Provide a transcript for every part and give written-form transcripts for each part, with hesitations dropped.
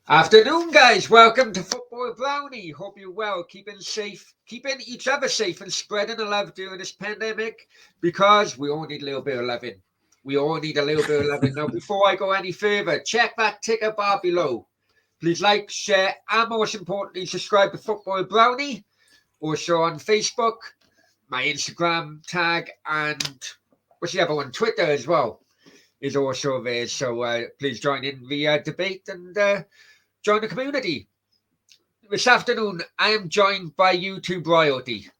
Afternoon, guys. Welcome to Football Brownie. Hope you're well, keeping each other safe, and spreading the love during this pandemic because we all need a little bit of loving. We all need a little bit of loving. Now, before I go any further, check that ticker bar below. Please like, share, and most importantly, subscribe to Football Brownie. Also on Facebook, my Instagram tag, and what's the other one? Twitter as well is also there. So please join in the debate and join the community. This afternoon, I am joined by YouTube royalty.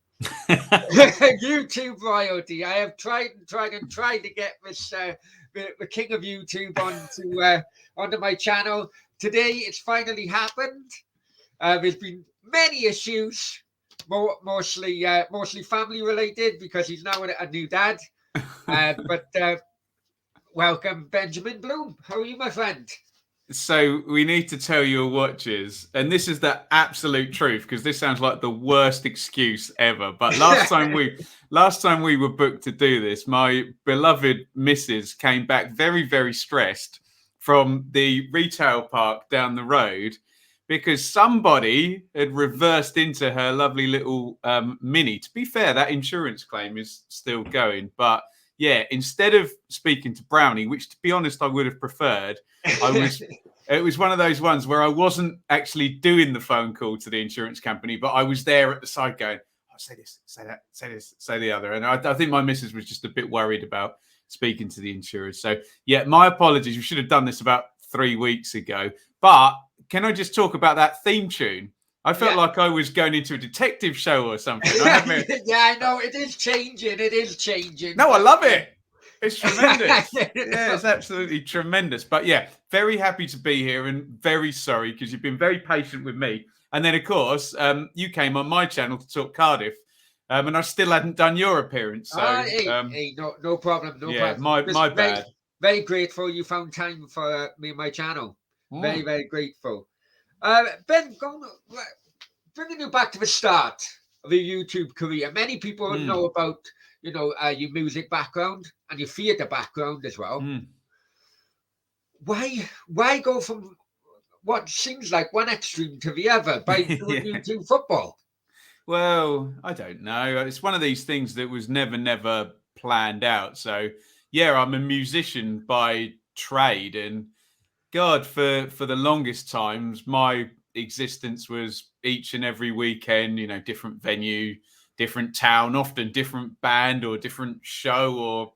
YouTube royalty. I have tried to get this the king of YouTube onto my channel. Today, it's finally happened. There's been many issues, mostly family related because he's now a new dad. But welcome, Benjamin Bloom. How are you, my friend? So we need to tell your watchers, and this is the absolute truth because this sounds like the worst excuse ever. But last time we were booked to do this, my beloved missus came back very, very stressed from the retail park down the road because somebody had reversed into her lovely little Mini. To be fair, that insurance claim is still going, but yeah, instead of speaking to Brownie, which to be honest I would have preferred, it was one of those ones where I wasn't actually doing the phone call to the insurance company, but I was there at the side going, oh, say this, say that, say this, say the other. And I think my missus was just a bit worried about speaking to the insurers. So yeah, my apologies. We should have done this about 3 weeks ago. But can I just talk about that theme tune? I felt like I was going into a detective show or something. Yeah, I know. It is changing. No, I love it. It's tremendous. Yeah, it's absolutely tremendous. But yeah, very happy to be here and very sorry because you've been very patient with me. And then, of course, you came on my channel to talk Cardiff. And I still hadn't done your appearance. So, no problem. No problem. My bad. Very grateful you found time for me and my channel. Very, very grateful. Ben, bringing you back to the start of your YouTube career. Many people know about, your music background and your theatre background as well. Why go from what seems like one extreme to the other by doing YouTube football? Well, I don't know. It's one of these things that was never planned out. So, yeah, I'm a musician by trade, and God, for the longest times, my existence was each and every weekend, different venue, different town, often different band or different show or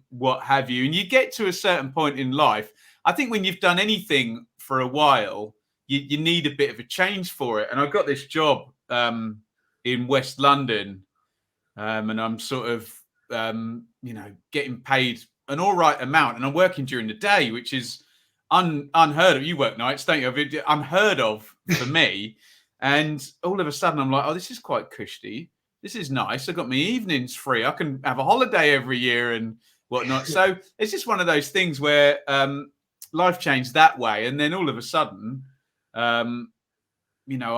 what have you. And you get to a certain point in life. I think when you've done anything for a while, you need a bit of a change for it. And I got this job in West London, and I'm sort of, getting paid an all right amount. And I'm working during the day, which is unheard of. You work nights, don't you? Unheard of for me. And all of a sudden, I'm like, oh, this is quite cushy. This is nice. I've got my evenings free. I can have a holiday every year and whatnot. So it's just one of those things where life changed that way. And then all of a sudden, I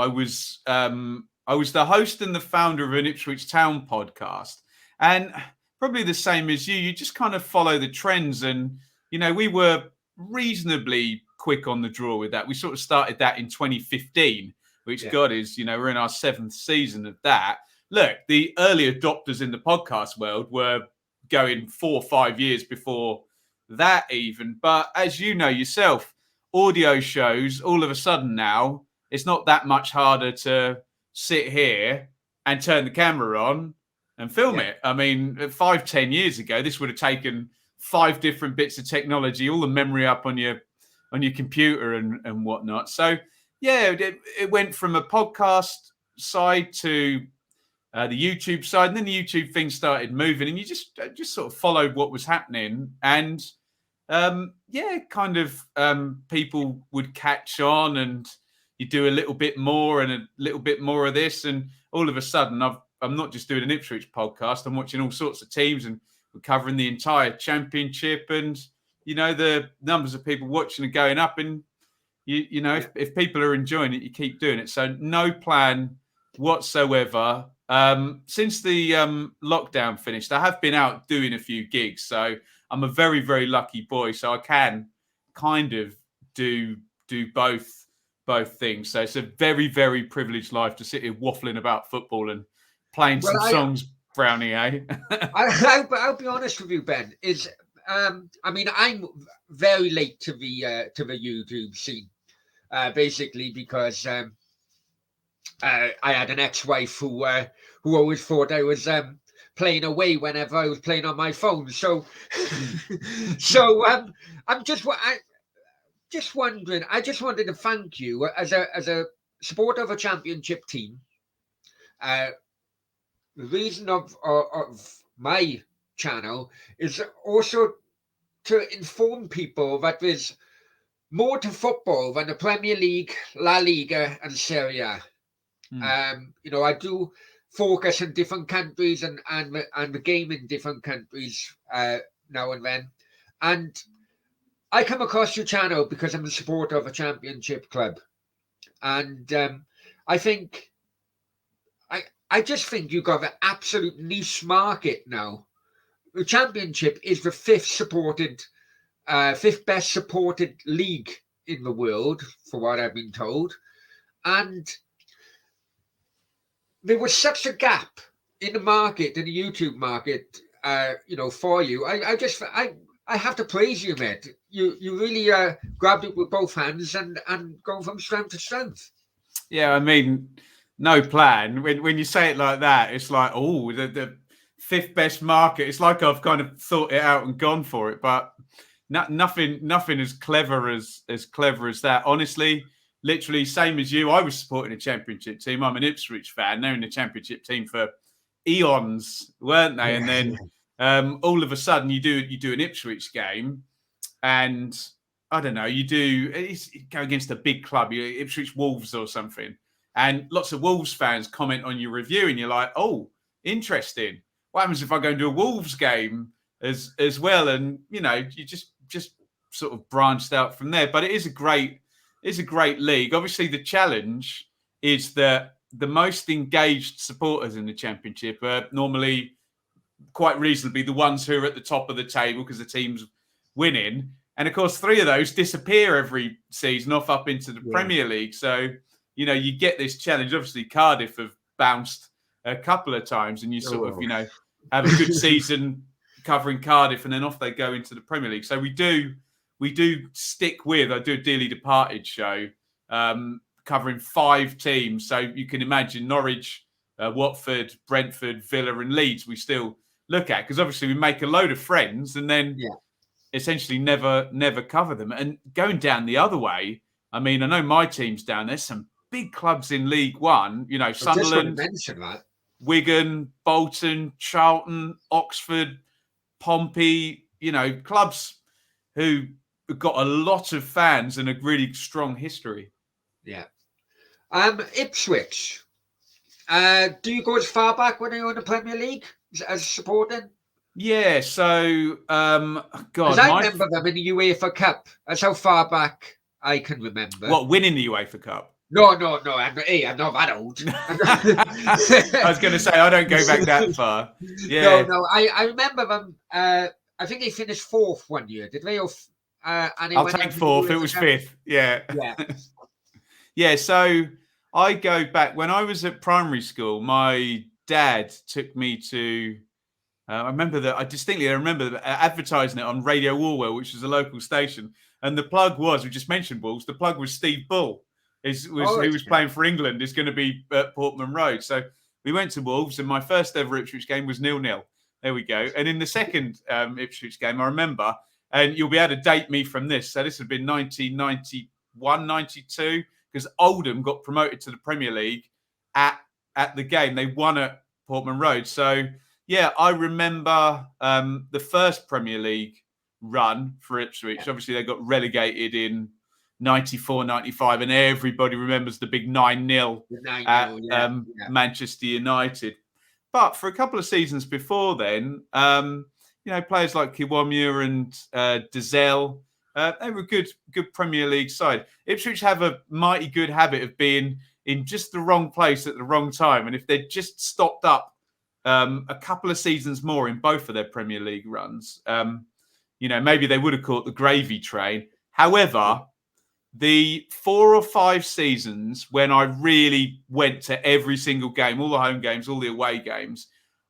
was the host and the founder of an Ipswich Town podcast. And probably the same as you just kind of follow the trends. And, we were reasonably quick on the draw with that. We sort of started that in 2015, which God is, we're in our 7th season of that. Look, the early adopters in the podcast world were going 4 or 5 years before that even. But as you know yourself, audio shows all of a sudden now, it's not that much harder to sit here and turn the camera on and film it. I mean, 5-10 years ago, this would have taken 5 different bits of technology, all the memory up on your computer and whatnot. So yeah, it went from a podcast side to the YouTube side, and then the YouTube thing started moving, and you just sort of followed what was happening, and people would catch on, and you do a little bit more and a little bit more of this, and all of a sudden I'm not just doing an Ipswich podcast, I'm watching all sorts of teams, and we're covering the entire championship, and the numbers of people watching are going up, and if people are enjoying it, you keep doing it. So no plan whatsoever. Since the lockdown finished, I have been out doing a few gigs, so I'm a very, very lucky boy. So I can kind of do do both things. So it's a very, very privileged life to sit here waffling about football and playing some songs, Brownie, eh? I'll be honest with you, Ben. I mean, I'm very late to the YouTube scene, basically because I had an ex-wife who always thought I was playing away whenever I was playing on my phone. So, I'm just wondering. I just wanted to thank you as a supporter of a championship team. The reason of my channel is also to inform people that there's more to football than the Premier League, La Liga, and Serie A. I do focus in different countries and the game in different countries now and then. And I come across your channel because I'm a supporter of a championship club. And I just think you've got an absolute niche market now. The championship is the fifth best supported league in the world, for what I've been told. And there was such a gap in the market, in the YouTube market, for you. I have to praise you, mate. You really grabbed it with both hands and going from strength to strength. Yeah, I mean, no plan. When you say it like that, it's like, oh, the fifth best market. It's like I've kind of thought it out and gone for it, but nothing as clever as that. Honestly, literally same as you. I was supporting a championship team. I'm an Ipswich fan. They're in the championship team for eons, weren't they? And then all of a sudden you do an Ipswich game, and I don't know, you go against a big club, Ipswich Wolves or something, and lots of Wolves fans comment on your review, and you're like, oh, interesting. What happens if I go and do a Wolves game as well? And you just sort of branched out from there. But it is a great league. Obviously, the challenge is that the most engaged supporters in the championship are normally quite reasonably the ones who are at the top of the table because the team's winning. And of course, 3 of those disappear every season off up into the Premier League. So, you get this challenge. Obviously, Cardiff have bounced a couple of times, and you sort of, have a good season covering Cardiff, and then off they go into the Premier League. So we do stick with, I do a Dearly Departed show covering 5 teams. So you can imagine Norwich, Watford, Brentford, Villa and Leeds we still look at, because obviously we make a load of friends and then essentially never cover them. And going down the other way, I mean, I know my team's down. There's some big clubs in League One, Sunderland, Wigan, Bolton, Charlton, Oxford, Pompey, clubs who have got a lot of fans and a really strong history. Yeah. Ipswich. Do you go as far back when you were in the Premier League as supporting? Yeah, so because I remember them in the UEFA Cup. That's how far back I can remember. What, winning the UEFA Cup? No. I'm not that old. I was going to say, I don't go back that far. Yeah. No. I remember them. I think they finished 4th one year. Did they? I'll take 4th. It was 5th. Yeah. Yeah. Yeah. So I go back when I was at primary school. My dad took me to. I distinctly remember advertising it on Radio Orwell, which was a local station, and the plug was, we just mentioned Wolves. The plug was Steve Bull. Who was playing for England, is going to be at Portman Road. So we went to Wolves, and my first ever Ipswich game was 0-0. There we go. And in the second Ipswich game, I remember, and you'll be able to date me from this. So this would have been 1991, 92, because Oldham got promoted to the Premier League at the game. They won at Portman Road. So, yeah, I remember the first Premier League run for Ipswich. Obviously, they got relegated in 94, 95, and everybody remembers the big 9-0 at Manchester United. But for a couple of seasons before then, players like Kiwomya and Dazelle, they were a good Premier League side. Ipswich have a mighty good habit of being in just the wrong place at the wrong time. And if they'd just stopped up a couple of seasons more in both of their Premier League runs, maybe they would have caught the gravy train. However, the 4 or 5 seasons when I really went to every single game, all the home games, all the away games,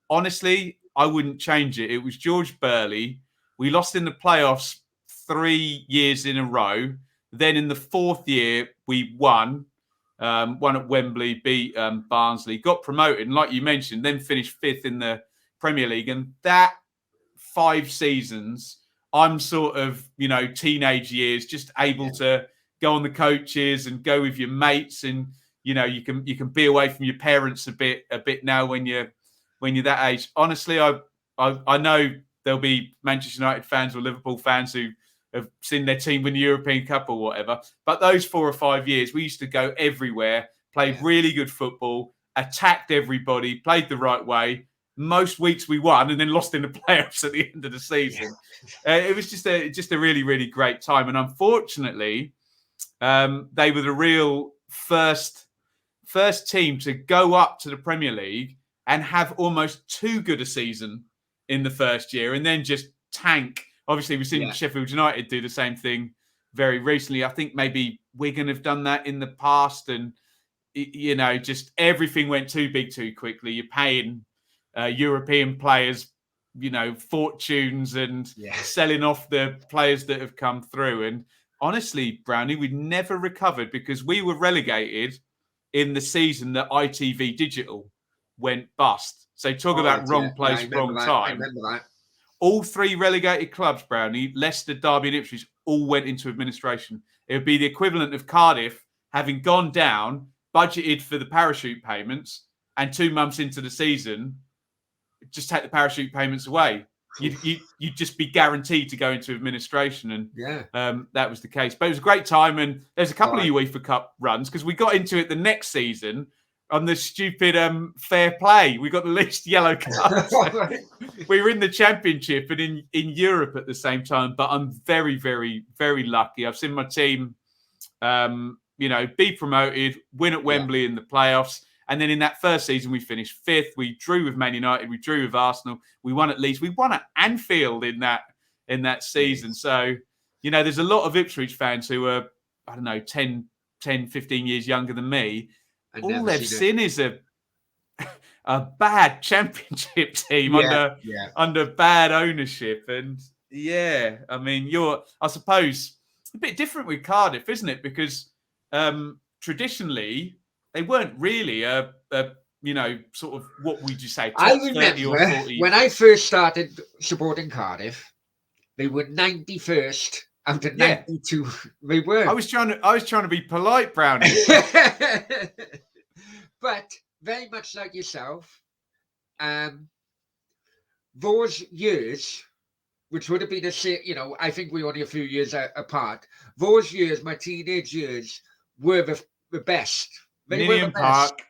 honestly, I wouldn't change it. It was George Burley. We lost in the playoffs 3 years in a row. Then in the 4th year, we won at Wembley, beat Barnsley, got promoted. And like you mentioned, then finished 5th in the Premier League. And that 5 seasons, I'm sort of, teenage years, just able to go on the coaches and go with your mates. And, you can be away from your parents a bit now when you're that age. Honestly, I know there'll be Manchester United fans or Liverpool fans who have seen their team win the European Cup or whatever. But those 4 or 5 years, we used to go everywhere, played really good football, attacked everybody, played the right way. Most weeks we won and then lost in the playoffs at the end of the season. It was just a really, really great time. And unfortunately, they were the real first team to go up to the Premier League and have almost too good a season in the first year and then just tank. Obviously, we've seen Sheffield United do the same thing very recently. I think maybe Wigan have done that in the past. And, just everything went too big too quickly. You're paying European players, fortunes and selling off the players that have come through. And honestly, Brownie, we never recovered because we were relegated in the season that ITV Digital went bust. So talk about wrong place, wrong time. I remember that. All 3 relegated clubs, Brownie, Leicester, Derby and Ipswich, all went into administration. It would be the equivalent of Cardiff having gone down, budgeted for the parachute payments, and 2 months into the season, just take the parachute payments away. You'd just be guaranteed to go into administration. And that was the case. But it was a great time. And there's a couple of UEFA Cup runs because we got into it the next season on the stupid fair play. We got the least yellow cards. We were in the Championship and in Europe at the same time. But I'm very, very, very lucky. I've seen my team, be promoted, win at Wembley in the playoffs. And then in that first season, we finished 5th. We drew with Man United. We drew with Arsenal. We won at Leeds. We won at Anfield in that season. So, there's a lot of Ipswich fans who are, 10, 15 years younger than me. All they've seen is a bad Championship team under bad ownership. And, I suppose, a bit different with Cardiff, isn't it? Because traditionally, they weren't really sort of, what would you say, top I 30 or 40? When I first started supporting Cardiff, they were 91st out of 92. They were. I was trying to be polite, Brownie. But very much like yourself, those years, which would have been I think we're only a few years apart. Those years, my teenage years, were the best. Ninian Park,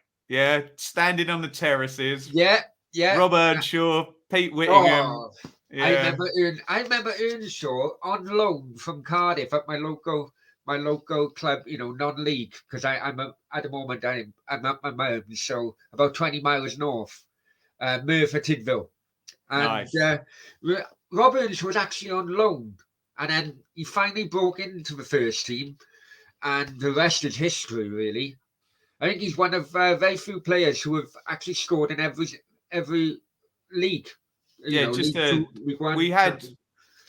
standing on the terraces. Rob Earnshaw, Pete Whittingham. I remember Earnshaw on loan from Cardiff at my local club, non-league, because at the moment I'm at my mum's, so about 20 miles north, Merthyr Tydfil. And nice. Rob Earnshaw was actually on loan, and then he finally broke into the first team, and the rest is history, really. I think he's one of very few players who have actually scored in every league.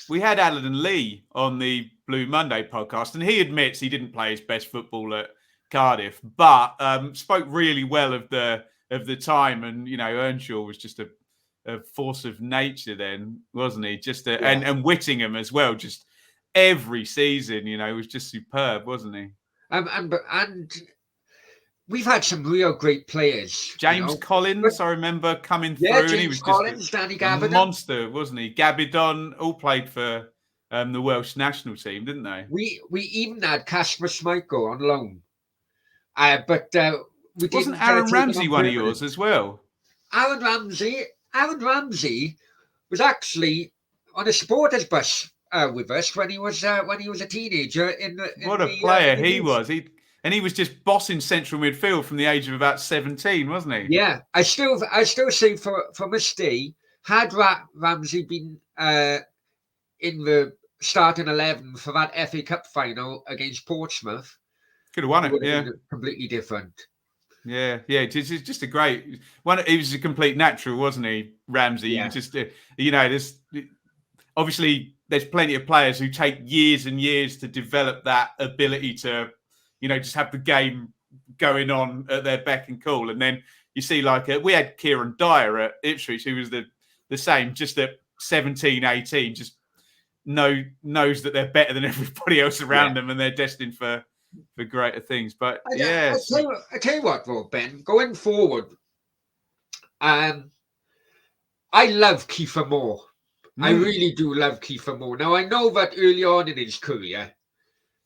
We had Alan Lee on the Blue Monday podcast, and he admits he didn't play his best football at Cardiff, but spoke really well of the time. And Earnshaw was just a force of nature then, wasn't he? And Whittingham as well. Just every season, was just superb, wasn't he? And we've had some real great players. James Collins, I remember coming through. James and he was Collins, just Danny Gabidon. Monster, wasn't he? Gabidon all played for the Welsh national team, didn't they? We even had Kasper Schmeichel on loan. But we wasn't Aaron Ramsey one of yours as well? Aaron Ramsey was actually on a supporters bus with us when he was a teenager. What a player he was! He was just bossing central midfield from the age of about 17, wasn't he? Yeah, I still say from a stay, had Ramsey been in the starting 11 for that FA Cup final against Portsmouth, Could have won it it. would have Yeah. been completely different. Yeah. It's just a great one. He was a complete natural, wasn't he, Ramsey? Yeah. You just, there's obviously there's plenty of players who take years and years to develop that ability to, just have the game going on at their beck and call. And then you see, like, we had Kieran Dyer at Ipswich, who was the same, just at 17, 18, just knows that they're better than everybody else around them, and they're destined for greater things. But yes, I tell you what, though, Ben, going forward, I love Kiefer Moore. I really do love Kiefer Moore. Now, I know that early on in his career,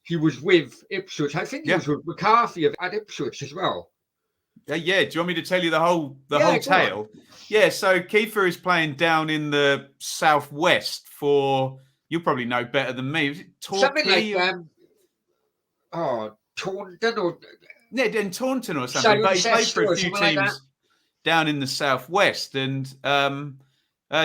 he was with Ipswich. I think he was with McCarthy at Ipswich as well. Yeah. Do you want me to tell you the whole tale? Yeah. So Kiefer is playing down in the southwest for. You'll probably know better than me. Was it Something like Taunton or in Taunton or something. But he played for a few teams down in the southwest, and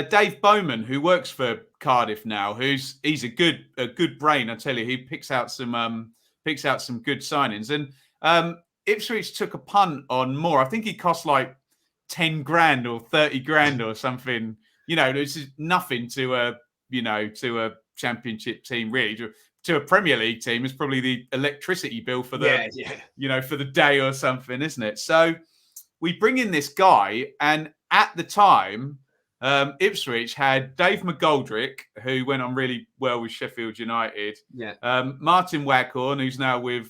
Dave Bowman, who works for Cardiff now, he's a good brain. I tell you, he picks out some good signings. And Ipswich took a punt on Moore. I think he cost like 10 grand or 30 grand or something. This is nothing to a championship team, really. To a Premier League team, is probably the electricity bill for the for the day or something, isn't it? So we bring in this guy, and at the time, Ipswich had Dave McGoldrick, who went on really well with Sheffield United. Yeah. Martin Waghorn, who's now with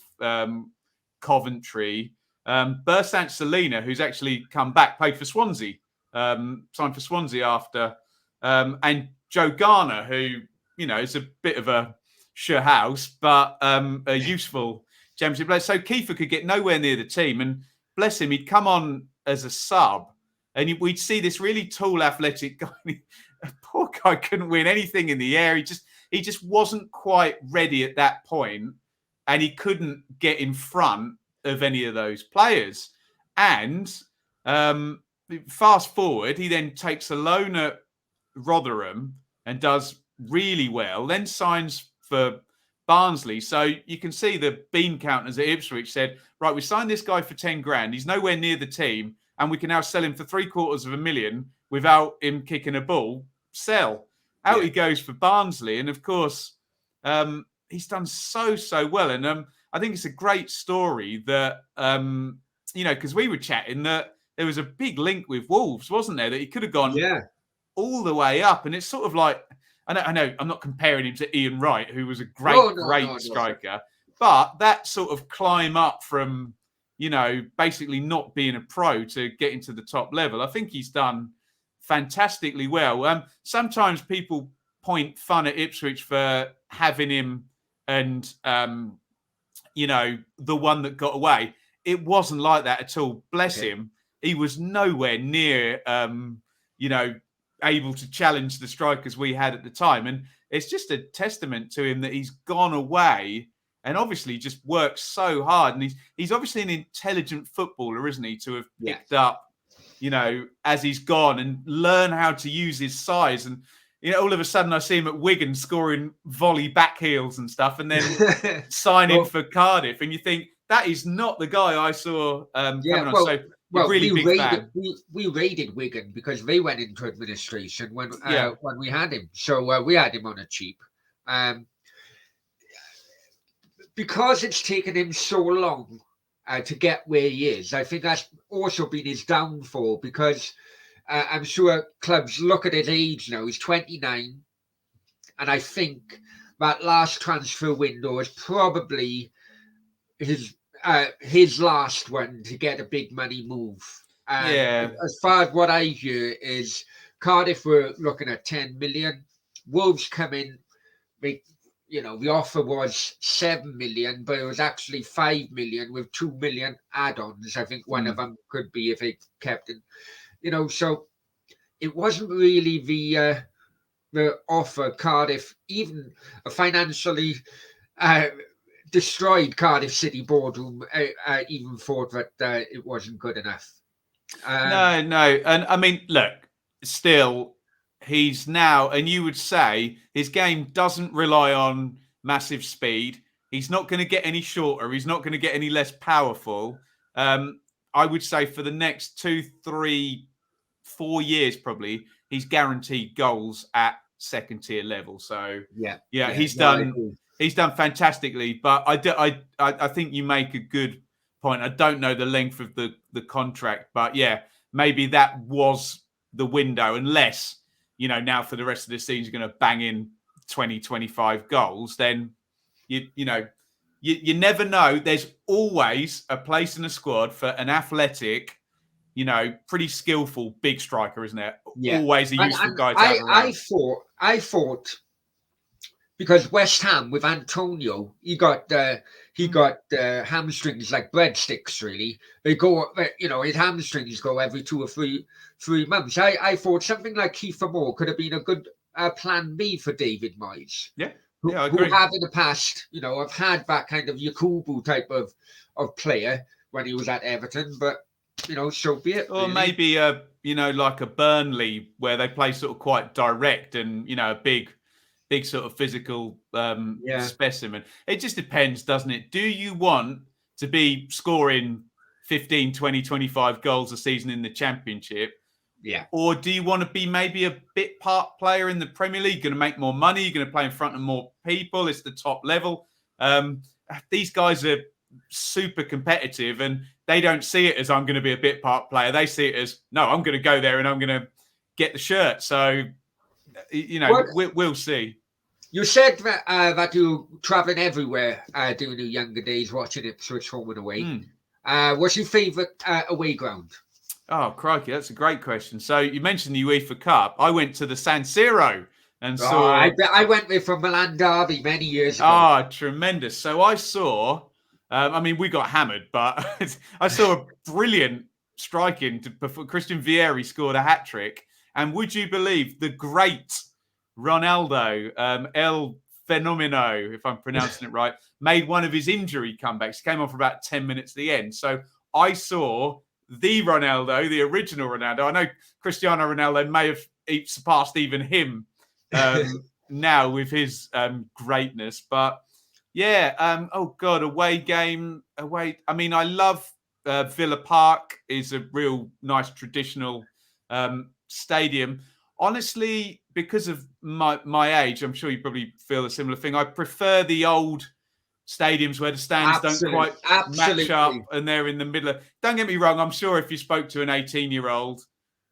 Coventry. Bersant Salina, who's actually come back, played for Swansea, signed for Swansea after, and Joe Garner, who is a bit of a sure house, but a useful championship player. So Kiefer could get nowhere near the team, and bless him, he'd come on as a sub, and we'd see this really tall, athletic guy. Poor guy couldn't win anything in the air. He just wasn't quite ready at that point, and he couldn't get in front of any of those players. And fast forward, he then takes a loan at Rotherham and does really well, then signs for Barnsley. So you can see the bean counters at Ipswich said, right, we signed this guy for 10 grand. He's nowhere near the team, and we can now sell him for $750,000 without him kicking a ball. Sell. Out he goes for Barnsley. And of course, he's done so well. And I think it's a great story that, because we were chatting that there was a big link with Wolves, wasn't there? That he could have gone all the way up. And it's sort of like, I know I'm not comparing him to Ian Wright, who was a great striker, but that sort of climb up from, basically not being a pro to getting to the top level, I think he's done fantastically well. Sometimes people point fun at Ipswich for having him and, the one that got away. It wasn't like that at all. Bless him. He was nowhere near, able to challenge the strikers we had at the time. And it's just a testament to him that he's gone away and obviously just worked so hard. And he's obviously an intelligent footballer, isn't he, to have picked up, as he's gone and learn how to use his size. And, all of a sudden I see him at Wigan scoring volley back heels and stuff, and then signing for Cardiff. And you think, that is not the guy I saw coming on. So really big fan. We raided Wigan because they went into administration when we had him. So we had him on a cheap. Because it's taken him so long to get where he is, I think that's also been his downfall, because I'm sure clubs look at his age now. He's 29. And I think that last transfer window is probably his last one to get a big money move. As far as what I hear is Cardiff were looking at 10 million. Wolves come in, the offer was 7 million, but it was actually 5 million with 2 million add-ons. I think one of them could be if they kept it. So it wasn't really the offer Cardiff, even financially destroyed Cardiff City boardroom, even thought that it wasn't good enough. No. And I mean, look, still, he's now, and you would say his game doesn't rely on massive speed. He's not going to get any shorter. He's not going to get any less powerful. I would say for the next 2, 3, 4 years, probably, he's guaranteed goals at second tier level. So he's done fantastically. But I think you make a good point. I don't know the length of the contract, but maybe that was the window, unless, now for the rest of the season, you're going to bang in 20, 25 goals, then you never know. There's always a place in the squad for an athletic, pretty skillful big striker, isn't there? Yeah. Always a useful guy to have around. I thought because West Ham with Antonio, he got hamstrings like breadsticks. Really, they go. His hamstrings go every 2 or 3 months. I thought something like Kiefer Moore could have been a good plan B for David Moyes. Who have in the past, I've had that kind of Yakubu type of player when he was at Everton, but so be it. Or really. Maybe like a Burnley where they play sort of quite direct and a big sort of physical specimen. It just depends, doesn't it? Do you want to be scoring 15, 20, 25 goals a season in the Championship? Yeah. Or do you want to be maybe a bit part player in the Premier League? You're going to make more money. You're going to play in front of more people. It's the top level. These guys are super competitive, and they don't see it as I'm going to be a bit part player. They see it as, no, I'm going to go there and I'm going to get the shirt. So, we'll see. You said that you're travelling everywhere during your younger days, watching Ipswich home and away. What's your favourite away ground? Oh, crikey, that's a great question. So you mentioned the UEFA Cup. I went to the San Siro and saw... I went there for Milan Derby many years ago. Ah, tremendous. So I saw... we got hammered, but I saw a brilliant striking. Christian Vieri scored a hat-trick. And would you believe the great Ronaldo, El Fenomeno, if I'm pronouncing it right, made one of his injury comebacks. He came on for about 10 minutes at the end. So I saw... the Ronaldo, the original Ronaldo. I know Cristiano Ronaldo may have surpassed even him now with his greatness. But away game. I love Villa Park. Is a real nice traditional stadium. Honestly, because of my age, I'm sure you probably feel a similar thing. I prefer the old stadiums where the stands don't quite match up and they're in the middle. Don't get me wrong. I'm sure if you spoke to an 18-year-old,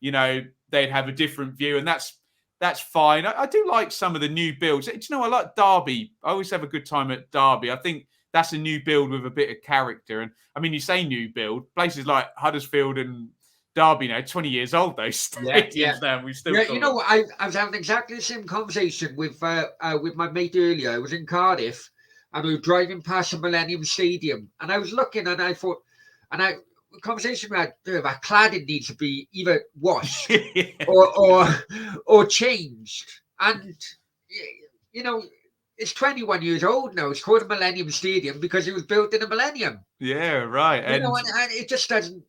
they'd have a different view, and that's fine. I do like some of the new builds. Do you know, I like Derby. I always have a good time at Derby. I think that's a new build with a bit of character. And you say new build, places like Huddersfield and Derby now, 20 years old, those stadiums now. We still I was having exactly the same conversation with my mate earlier. I was in Cardiff, and we were driving past the Millennium Stadium, and I was looking, and I thought, the conversation we had, that cladding needs to be either washed or changed. And it's 21 years old now. It's called the Millennium Stadium because it was built in the millennium. Yeah, right. And it just doesn't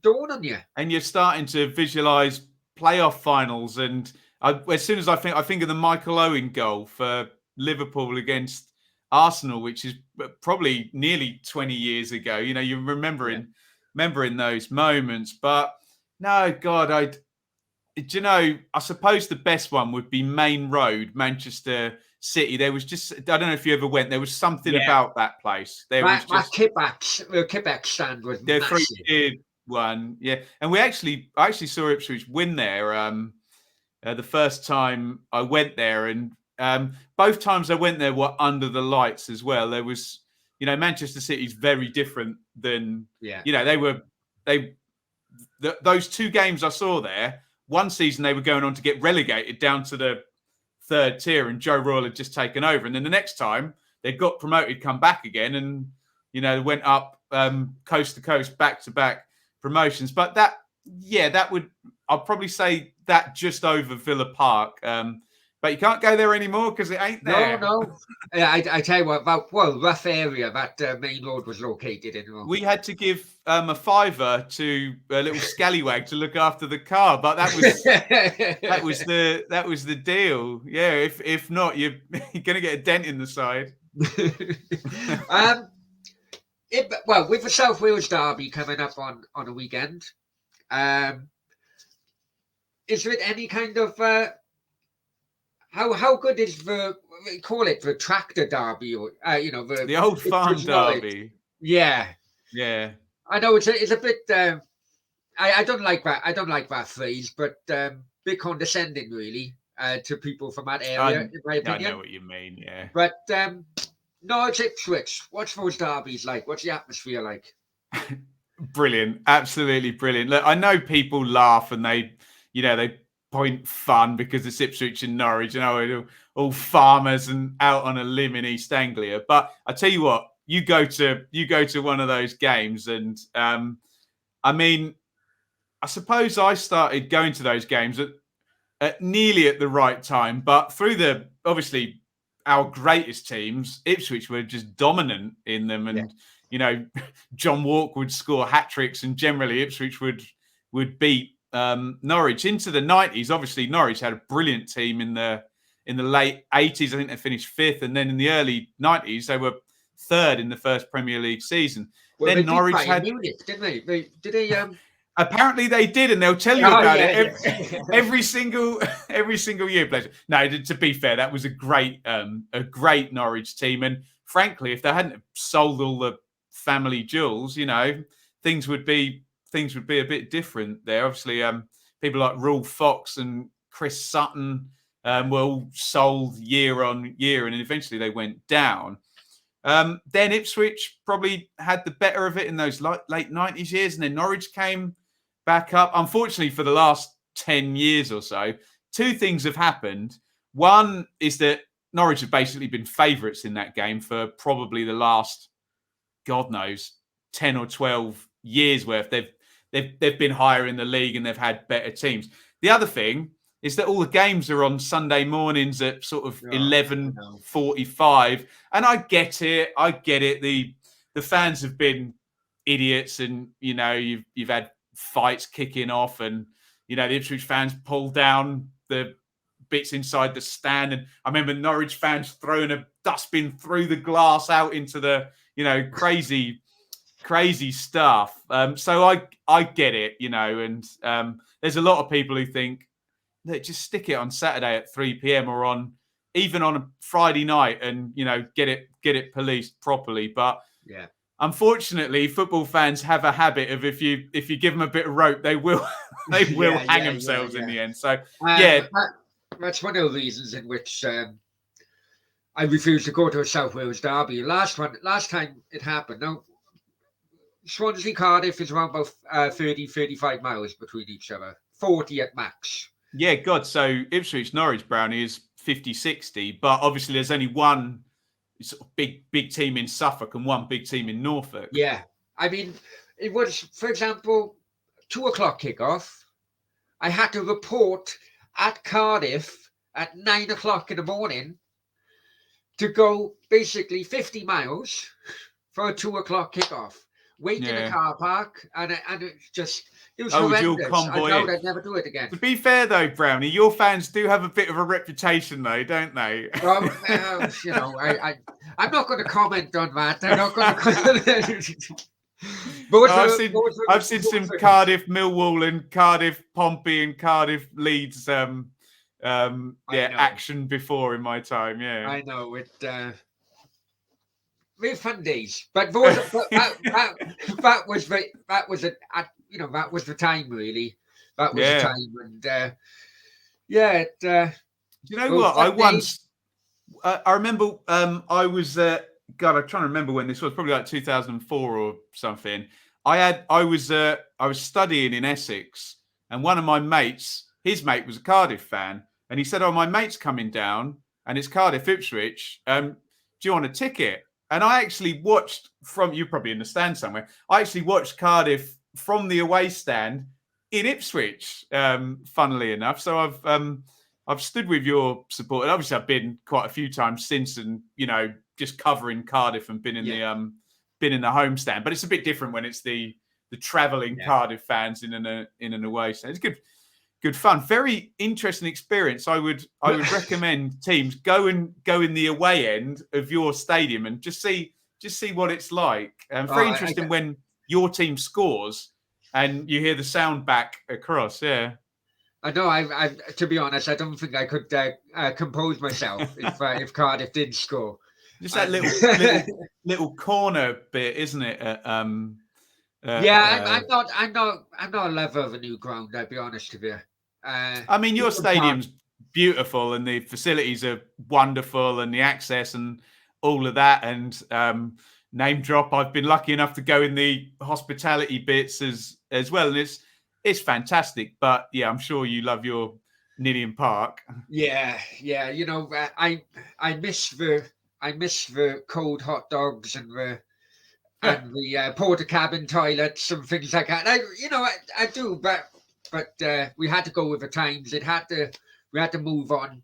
dawn on you. And you're starting to visualize playoff finals, and as soon as I think of the Michael Owen goal for Liverpool against Arsenal, which is probably nearly 20 years ago. You're remembering those moments. But no, God, I suppose the best one would be Main Road, Manchester City. There was just, I don't know if you ever went, there was something about that place. My kickback stand was massive. Three-tiered one, yeah. And I actually saw Ipswich win there the first time I went there, and both times I went there were under the lights as well. There was, Manchester City's very different than, those two games I saw there. One season they were going on to get relegated down to the third tier, and Joe Royle had just taken over. And then the next time they got promoted, come back again, and went up coast to coast, back to back promotions. But that would, I'll probably say that just over Villa Park. but you can't go there anymore because it ain't there. No. I tell you what, rough area that main road was located in. We had to give a £5 to a little scallywag to look after the car, but that was the deal. Yeah, if not, you're going to get a dent in the side. With the South Wales Derby coming up on a weekend, is there any kind of how good is the tractor derby, or the old farm derby? Yeah. I know it's a bit. I don't like that. I don't like that phrase, but bit condescending, really, to people from that area. In my opinion, I know what you mean. Yeah, but no, it's Ipswich. What's those derbies like? What's the atmosphere like? Brilliant, absolutely brilliant. Look, I know people laugh and they point fun because it's Ipswich and Norwich, all farmers and out on a limb in East Anglia. But I tell you what, you go to one of those games, and I mean, I suppose I started going to those games at nearly at the right time, but through obviously our greatest teams, Ipswich were just dominant in them, and John Walk would score hat tricks, and generally Ipswich would beat Norwich into the 90s. Obviously, Norwich had a brilliant team in the late 80s. I think they finished 5th, and then in the early 90s they were 3rd in the first Premier League season. Well, then Norwich had Munich, didn't they? Did they? Apparently they did, and they'll tell you about it every single year. Pleasure. No, to be fair, that was a great Norwich team, and frankly, if they hadn't sold all the family jewels, things would be a bit different there. Obviously, people like Rule Fox and Chris Sutton were all sold year on year, and eventually they went down. Then Ipswich probably had the better of it in those late 90s years, and then Norwich came back up. Unfortunately, for the last 10 years or so, two things have happened. One is that Norwich have basically been favourites in that game for probably the last, God knows, 10 or 12 years worth. They've been higher in the league and they've had better teams. The other thing is that all the games are on Sunday mornings at sort of 11:45, and I get it. The fans have been idiots, and you've had fights kicking off, and the Ipswich fans pull down the bits inside the stand, and I remember Norwich fans throwing a dustbin through the glass out into the crazy stuff. So I get it, and there's a lot of people who think, look, just stick it on Saturday at 3 p.m. or even on a Friday night, and get it policed properly. But yeah, unfortunately, football fans have a habit of if you give them a bit of rope, they will hang themselves in the end. So that's one of the reasons in which I refused to go to a South Wales derby. Last time it happened. Now, Swansea Cardiff is around about 35 miles between each other, 40 at max. Yeah, God. So Ipswich Norwich Brownie is 50-60, but obviously there's only one sort of big team in Suffolk and one big team in Norfolk. Yeah, I mean, it was, for example, 2:00 kickoff. I had to report at Cardiff at 9:00 in the morning to go basically 50 miles for a 2:00 kickoff. Wait in a car park, and it was horrendous. I vowed I'd never do it again. To be fair though, Brownie, your fans do have a bit of a reputation though, don't they? Well, I'm not going to comment on that. I'm not going to. I've seen some Cardiff Millwall and Cardiff Pompey and Cardiff Leeds action before in my time. Yeah, I know it. We're fun days, but that was the time, really. That was the time, and you know what? I remember I was God, I'm trying to remember when this was, probably like 2004 or something. I was studying in Essex, and one of my mates, his mate was a Cardiff fan, and he said, "Oh, my mate's coming down, and it's Cardiff Ipswich. Do you want a ticket?" And I actually watched you're probably in the stand somewhere. I actually watched Cardiff from the away stand in Ipswich, funnily enough. So I've stood with your support, and obviously I've been quite a few times since, and just covering Cardiff and been in the homestand. But it's a bit different when it's the travelling Cardiff fans in an away stand. It's good fun, very interesting experience. I would recommend teams go in the away end of your stadium and just see what it's like. Very interesting when your team scores and you hear the sound back across. Yeah. I know. I to be honest, I don't think I could compose myself if Cardiff did score. Just that little corner bit, isn't it? I'm not a lover of a new ground. I'll be honest with you. I mean, your stadium's beautiful and the facilities are wonderful and the access and all of that. And name drop, I've been lucky enough to go in the hospitality bits as well, and it's fantastic. But yeah, I'm sure you love your Ninian Park. Yeah. I miss the cold hot dogs and the porta cabin toilets and things like that. I do, but we had to go with the times. We had to move on.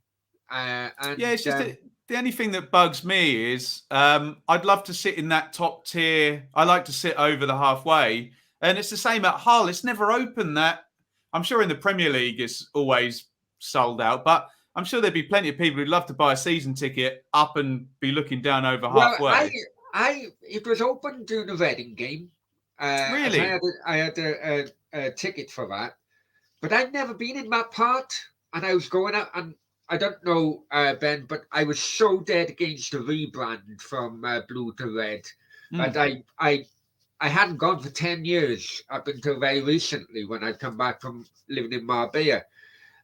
It's just the only thing that bugs me is I'd love to sit in that top tier. I like to sit over the halfway, and it's the same at Hull. It's never open. That I'm sure in the Premier League it's always sold out, but I'm sure there'd be plenty of people who'd love to buy a season ticket up and be looking down over halfway. It was open during the Reading game. Really? I had a ticket for that. But I'd never been in that part, and I was going out, and I don't know, Ben, but I was so dead against the rebrand from blue to red. But I hadn't gone for 10 years up until very recently when I'd come back from living in Marbella.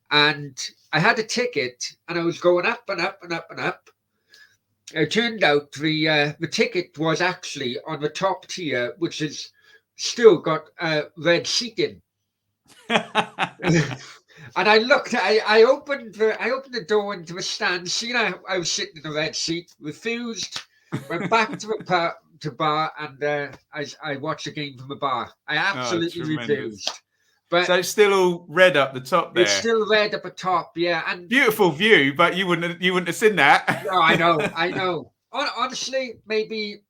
And I had a ticket, and I was going up and up and up and up. It turned out the ticket was actually on the top tier, which has still got red seating. And I looked. I opened the door into the stand. Seen I was sitting in a red seat. Refused. Went back to the bar, and I watched the game from the bar. I absolutely refused. But so it's still all red up the top there. It's still red up the top, yeah. And beautiful view, but you wouldn't have seen that. No, I know. Honestly, maybe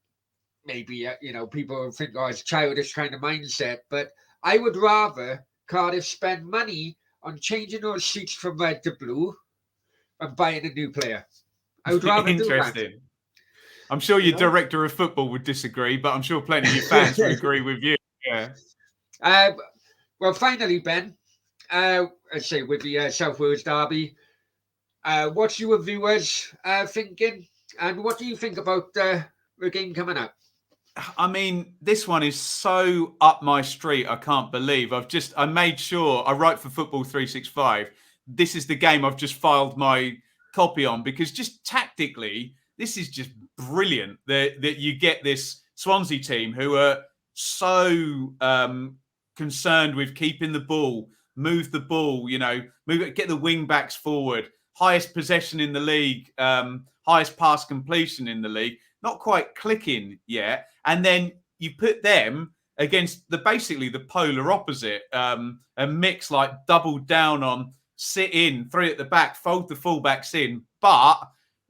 people think it's childish kind of mindset, but I would rather Cardiff spend money on changing those seats from red to blue and buying a new player. I would rather do that. I'm sure your director of football would disagree, but I'm sure plenty of your fans would agree with you. Yeah. Well, finally, Ben, let's say with the South Wales derby, what's your viewers thinking, and what do you think about the game coming up? I mean, this one is so up my street. I can't believe I made sure I write for Football 365. This is the game I've just filed my copy on, because just tactically, this is just brilliant that you get this Swansea team who are so concerned with keeping the ball, move the ball, get the wing backs forward, highest possession in the league, highest pass completion in the league, not quite clicking yet. And then you put them against basically the polar opposite, a mix like double down on sit in, three at the back, fold the fullbacks in, but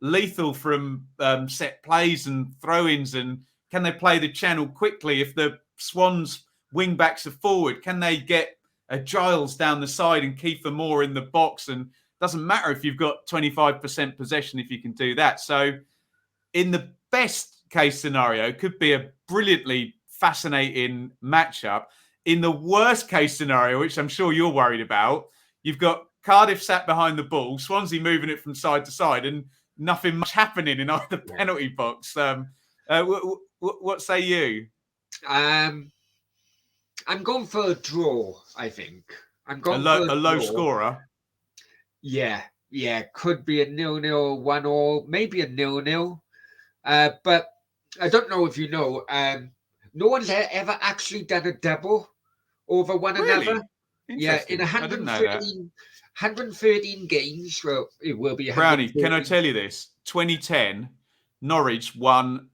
lethal from set plays and throw-ins. And can they play the channel quickly if the Swans wing backs are forward? Can they get a Giles down the side and Kiefer Moore in the box? And doesn't matter if you've got 25% possession if you can do that. So in the best case scenario, could be a brilliantly fascinating matchup. In the worst case scenario, which I'm sure you're worried about, you've got Cardiff sat behind the ball, Swansea moving it from side to side, and nothing much happening in either penalty box. What say you? I'm going for a draw, I think. I'm going for a low scorer. Yeah. Could be a 0-0, 1-1, maybe a 0-0. But I don't know if you know, no one's ever actually done a double over one another. Yeah, in 113 games. Well, it will be. Brownie, can I tell you this? 2010, Norwich won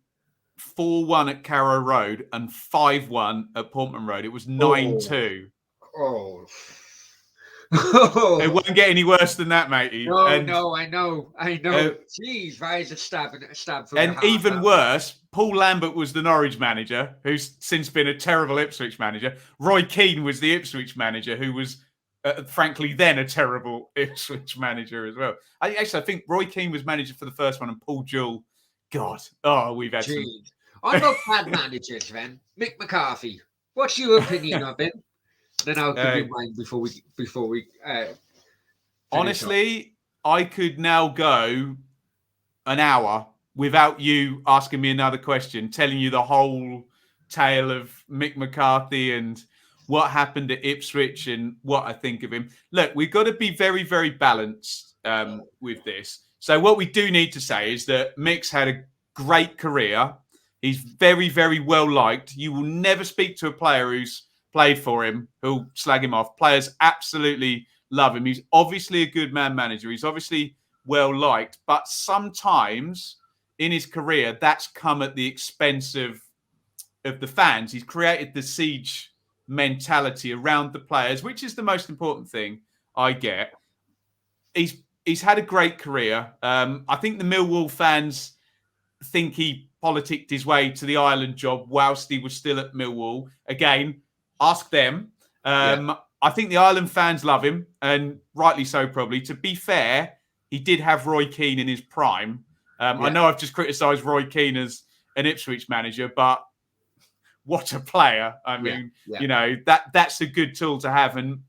4-1 at Carrow Road and 5-1 at Portman Road. It was 9-2. Oh. It won't get any worse than that, matey. No, And no, I know. Jeez, that is a stab through the and heart. even worse, Paul Lambert was the Norwich manager, who's since been a terrible Ipswich manager. Roy Keane was the Ipswich manager, who was, frankly, then a terrible Ipswich manager as well. I think Roy Keane was manager for the first one, and Paul Jewell, God, we've had some. On about bad managers, then, Mick McCarthy. What's your opinion of him? Then I'll give you mine before we. Honestly, I could now go an hour without you asking me another question, telling you the whole tale of Mick McCarthy and what happened at Ipswich and what I think of him. Look, we've got to be very, very balanced with this. So what we do need to say is that Mick's had a great career. He's very, very well liked. You will never speak to a player who's played for him who'll slag him off. Players absolutely love him. He's obviously a good man manager. He's obviously well liked, but sometimes in his career, that's come at the expense of the fans. He's created the siege mentality around the players, which is the most important thing I get. He's had a great career. I think the Millwall fans think he politicked his way to the Ireland job whilst he was still at Millwall. Again, ask them. I think the Ireland fans love him, and rightly so, probably. To be fair, he did have Roy Keane in his prime. I know I've just criticised Roy Keane as an Ipswich manager, but what a player. I mean, you know, that's a good tool to have. And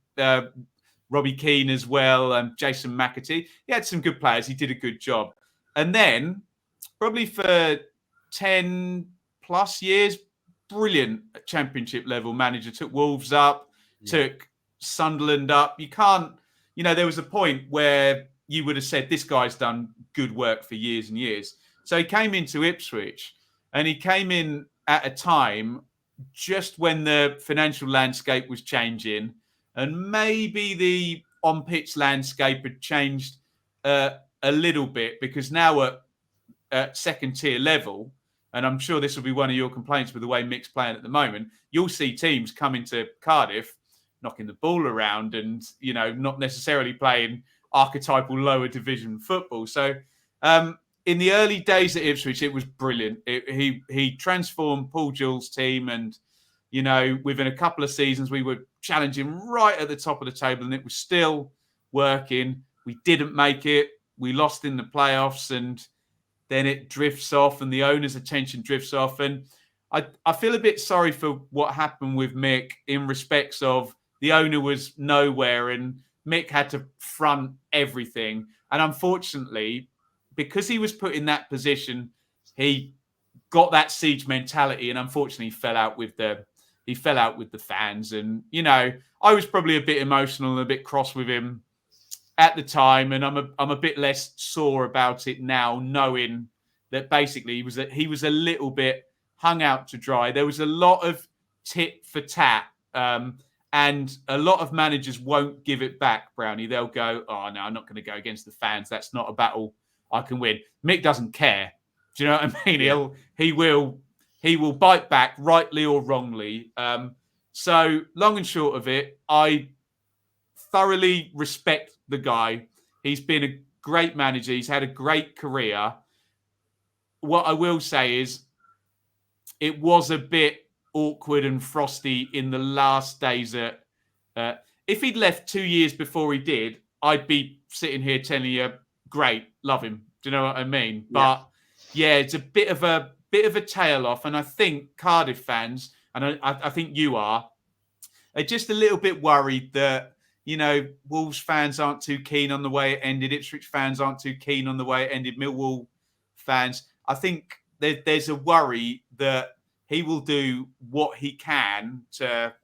Robbie Keane as well, Jason McAtee. He had some good players. He did a good job. And then, probably for 10 plus years, brilliant championship level manager. Took Wolves up, took Sunderland up. You can't, you know, there was a point where you would have said this guy's done good work for years and years. So he came into Ipswich, and he came in at a time just when the financial landscape was changing, and maybe the on-pitch landscape had changed a little bit, because now at second-tier level, and I'm sure this will be one of your complaints with the way Mick's playing at the moment, you'll see teams come into Cardiff knocking the ball around and, you know, not necessarily playing archetypal lower division football. So in the early days at Ipswich, it was brilliant. He transformed Paul Jewell's team, and, you know, within a couple of seasons, we were challenging right at the top of the table, and it was still working. We didn't make it. We lost in the playoffs, and then it drifts off, and the owner's attention drifts off. And I feel a bit sorry for what happened with Mick, in respects of the owner was nowhere and Mick had to front everything. And unfortunately, because he was put in that position, he got that siege mentality, and unfortunately fell out with the fans. And, you know, I was probably a bit emotional and a bit cross with him at the time, and I'm a bit less sore about it now, knowing that basically he was a little bit hung out to dry. There was a lot of tit for tat, and a lot of managers won't give it back, Brownie. They'll go, "Oh no, I'm not going to go against the fans. That's not a battle I can win." Mick doesn't care. Do you know what I mean? Yeah. He will bite back, rightly or wrongly. So long and short of it, I thoroughly respect the guy. He's been a great manager. He's had a great career. What I will say is it was a bit awkward and frosty in the last days at if he'd left 2 years before he did, I'd be sitting here telling you, great, love him. Do you know what I mean? But yeah, it's a bit of a tail off. And I think Cardiff fans, and I think you are just a little bit worried that, you know, Wolves fans aren't too keen on the way it ended. Ipswich fans aren't too keen on the way it ended. Millwall fans, I think there's a worry that he will do what he can to,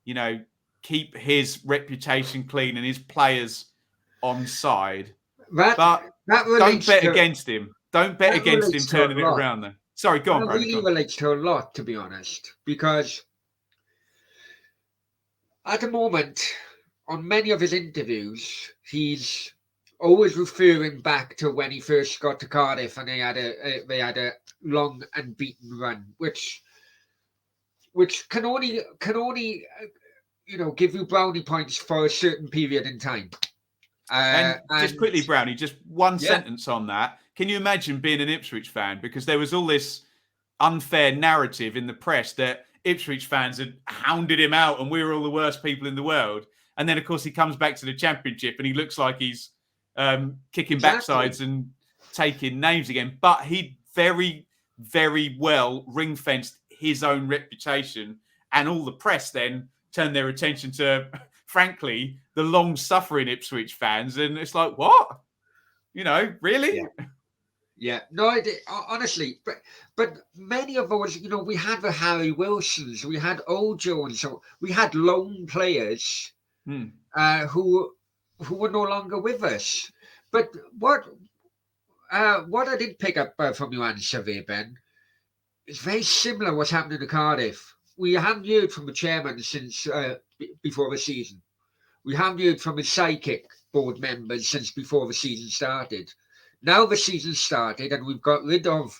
you know, keep his reputation clean and his players on side. But don't bet against him. Don't bet against him turning it around there. Sorry, go on, Brownie. It really relates to a lot, to be honest, because at the moment, on many of his interviews, he's always referring back to when he first got to Cardiff and they had a long unbeaten run, which can only give you brownie points for a certain period in time. And just quickly, Brownie, just one Yeah. sentence on that. Can you imagine being an Ipswich fan? Because there was all this unfair narrative in the press that Ipswich fans had hounded him out and we were all the worst people in the world. And then, of course, he comes back to the Championship and he looks like he's kicking backsides and taking names again. But he very, very well ring-fenced his own reputation. And all the press then turned their attention to, frankly, the long-suffering Ipswich fans. And it's like, what? Really? Yeah. No, honestly, but many of us, we had the Harry Wilsons, we had Old Jones, so we had lone players who were no longer with us. But what I did pick up from your answer there, Ben, is very similar what's happening to Cardiff. We haven't heard from the chairman since before the season. We haven't heard from his psychic board members since before the season started. Now the season started and we've got rid of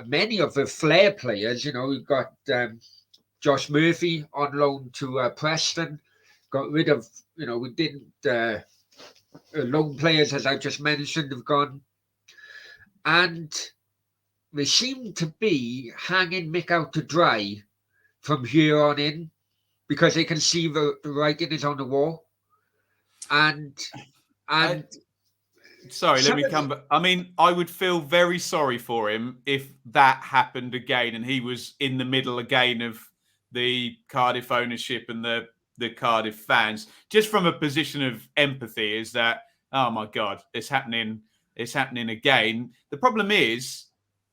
many of the flair players. We've got Josh Murphy on loan to Preston. Got rid of, we didn't, loan players, as I just mentioned, have gone. And they seem to be hanging Mick out to dry from here on in because they can see the writing is on the wall. And sorry, let me come back. I mean, I would feel very sorry for him if that happened again and he was in the middle again of the Cardiff ownership and the Cardiff fans. Just from a position of empathy, is that, oh my God, it's happening again. The problem is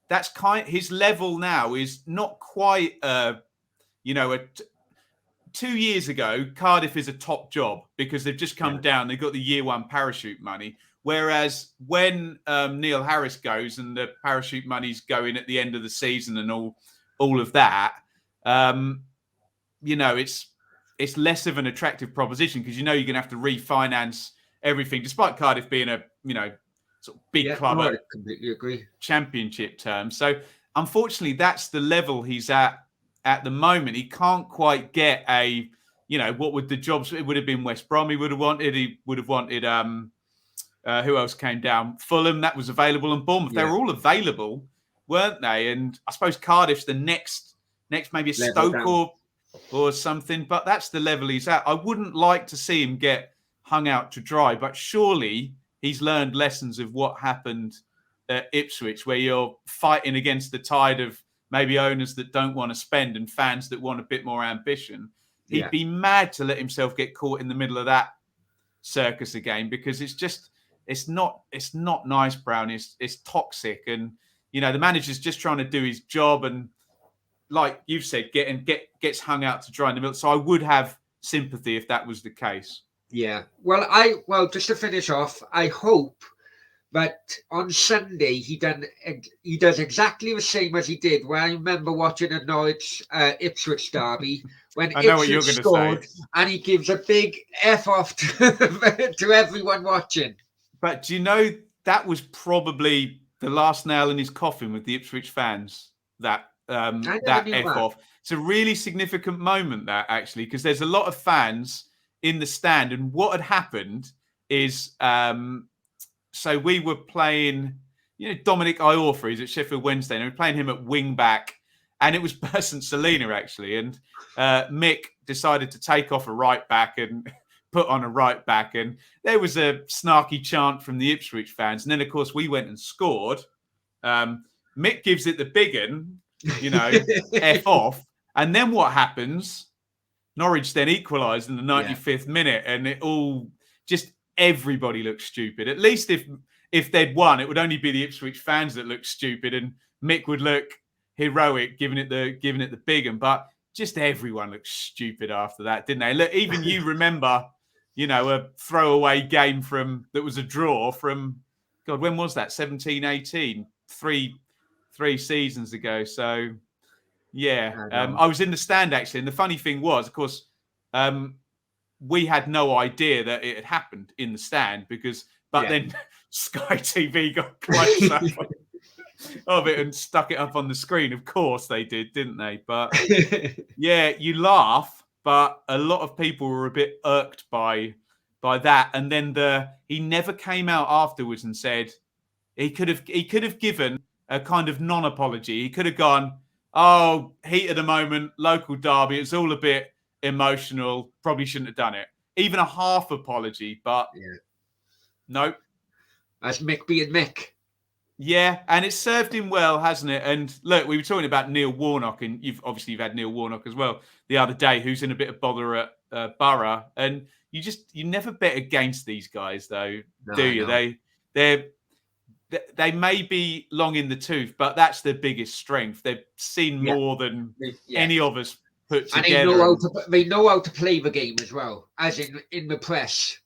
that's his level now is not quite 2 years ago, Cardiff is a top job because they've just come down. They've got the year one parachute money. Whereas when Neil Harris goes and the parachute money's going at the end of the season and all of that, it's less of an attractive proposition because you're going to have to refinance everything, despite Cardiff being a sort of big club. I completely agree. Championship terms. So unfortunately, that's the level he's at the moment. He can't quite get what would the jobs? It would have been West Brom. He would have wanted. Who else came down? Fulham, that was available, and Bournemouth. They were all available, weren't they? And I suppose Cardiff's the next maybe a Stoke or something. But that's the level he's at. I wouldn't like to see him get hung out to dry. But surely he's learned lessons of what happened at Ipswich, where you're fighting against the tide of maybe owners that don't want to spend and fans that want a bit more ambition. He'd be mad to let himself get caught in the middle of that circus again because it's not nice, Brown. It's toxic, and the manager's just trying to do his job, and like you've said, gets hung out to dry in the middle. So I would have sympathy if that was the case. Yeah. Well, just to finish off, I hope that on Sunday he does exactly the same as he did. When I remember watching a Norwich Ipswich derby when I know Ipswich what you're scored, and he gives a big F off to everyone watching. But do you know that was probably the last nail in his coffin with the Ipswich fans? That F off. It's a really significant moment, that actually, because there's a lot of fans in the stand, and what had happened is. So we were playing, Dominic Iorfa, he's at Sheffield Wednesday, and we were playing him at wing back, and it was Bersen Selena actually, and Mick decided to take off a right back and put on a right back, and there was a snarky chant from the Ipswich fans, and then of course we went and scored. Mick gives it the big un, F off, and then what happens? Norwich then equalised in the 95th minute, and it all just. Everybody looks stupid. At least if they'd won, it would only be the Ipswich fans that looked stupid, and Mick would look heroic, giving it the big one. But just everyone looked stupid after that, didn't they? Look, even you remember, a throwaway game that was a draw from God. When was that? 17-18, three seasons ago. So I was in the stand actually, and the funny thing was, of course. We had no idea that it had happened in the stand but then Sky TV got close up of it and stuck it up on the screen. Of course they did, didn't they? But you laugh, but a lot of people were a bit irked by that. And then he never came out afterwards and said he could have given a kind of non-apology. He could have gone, "Oh, heat of the moment, local derby. It's all a bit emotional. Probably shouldn't have done it." Even a half apology, but nope. As Mick being Mick. Yeah, and it's served him well, hasn't it? And look, we were talking about Neil Warnock, and you've had Neil Warnock as well the other day, who's in a bit of bother at Borough. And you never bet against these guys, though, do you? No. They may be long in the tooth, but that's their biggest strength. They've seen more than any of us put together. And they know how to play the game as well, as in the press,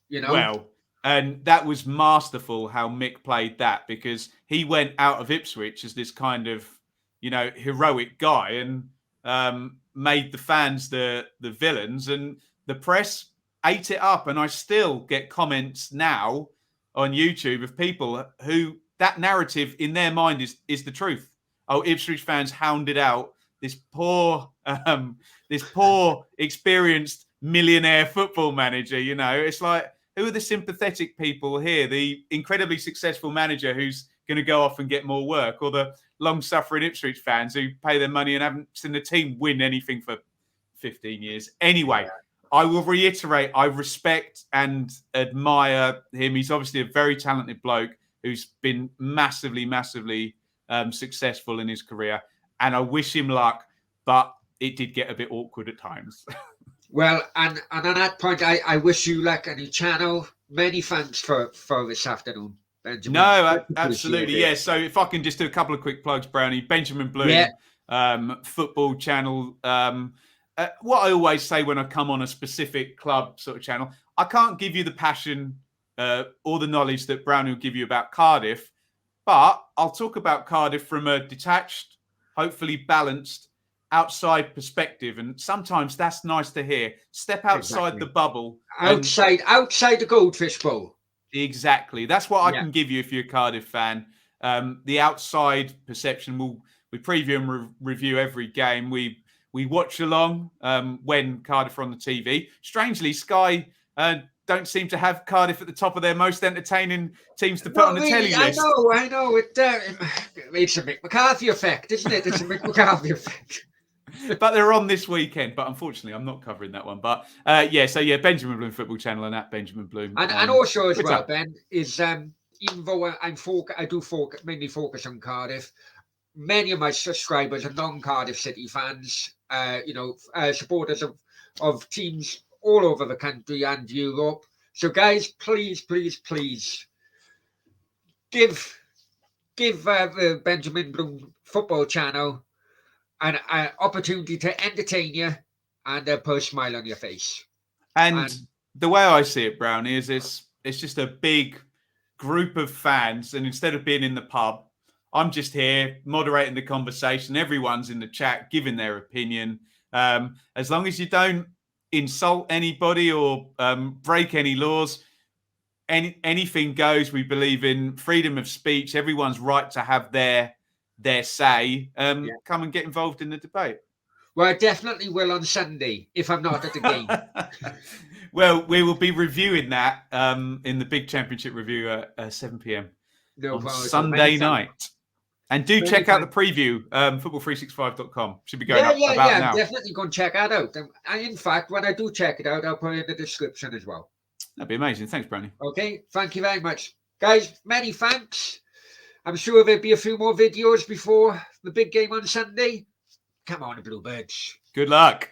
you know. Well, and that was masterful how Mick played that, because he went out of Ipswich as this kind of, heroic guy and made the fans the villains, and the press ate it up. And I still get comments now on YouTube of people who that narrative in their mind is the truth. Oh, Ipswich fans hounded out this poor experienced millionaire football manager. It's like, who are the sympathetic people here? The incredibly successful manager who's going to go off and get more work, or the long-suffering Ipswich fans who pay their money and haven't seen the team win anything for 15 years? Anyway, I will reiterate, I respect and admire him. He's obviously a very talented bloke who's been massively, massively successful in his career. And I wish him luck, but it did get a bit awkward at times. Well, and on that point, I wish you luck on your channel. Many thanks for this afternoon, Benjamin. No, absolutely. Yeah. So if I can just do a couple of quick plugs, Brownie. Benjamin Bloom, football channel. What I always say when I come on a specific club sort of channel, I can't give you the passion or the knowledge that Brownie will give you about Cardiff, but I'll talk about Cardiff from a detached, hopefully balanced, outside perspective, and sometimes that's nice to hear. Step outside the bubble, outside the goldfish bowl. Exactly, that's what I can give you if you're a Cardiff fan. The outside perception. We preview and review every game. We watch along when Cardiff are on the TV. Strangely, Sky don't seem to have Cardiff at the top of their most entertaining teams to put on the telly list. I know. It's a Mick McCarthy effect, isn't it? It's a Mick McCarthy effect. But they're on this weekend. But unfortunately, I'm not covering that one. But Benjamin Bloom Football Channel and at Benjamin Bloom. And also as well, Ben, is even though I do mainly focus on Cardiff, many of my subscribers are non-Cardiff City fans. Supporters of teams all over the country and Europe. So, guys, please give the Benjamin Bloom Football Channel an opportunity to entertain you and put a smile on your face. And the way I see it, Brownie, is it's just a big group of fans, and instead of being in the pub, I'm just here moderating the conversation. Everyone's in the chat giving their opinion. As long as you don't insult anybody or break any laws, anything goes. We believe in freedom of speech. Everyone's right to have their say. Come and get involved in the debate. Well, I definitely will on Sunday if I'm not at the game. Well, we will be reviewing that in the big championship review at 7 p.m. on Sunday night. And do check out the preview, football365.com. Should be going up about now. I'm definitely going to check that out. And in fact, when I do check it out, I'll put it in the description as well. That'd be amazing. Thanks, Brownie. Okay, thank you very much. Guys, many thanks. I'm sure there'll be a few more videos before the big game on Sunday. Come on, Bluebirds. Good luck.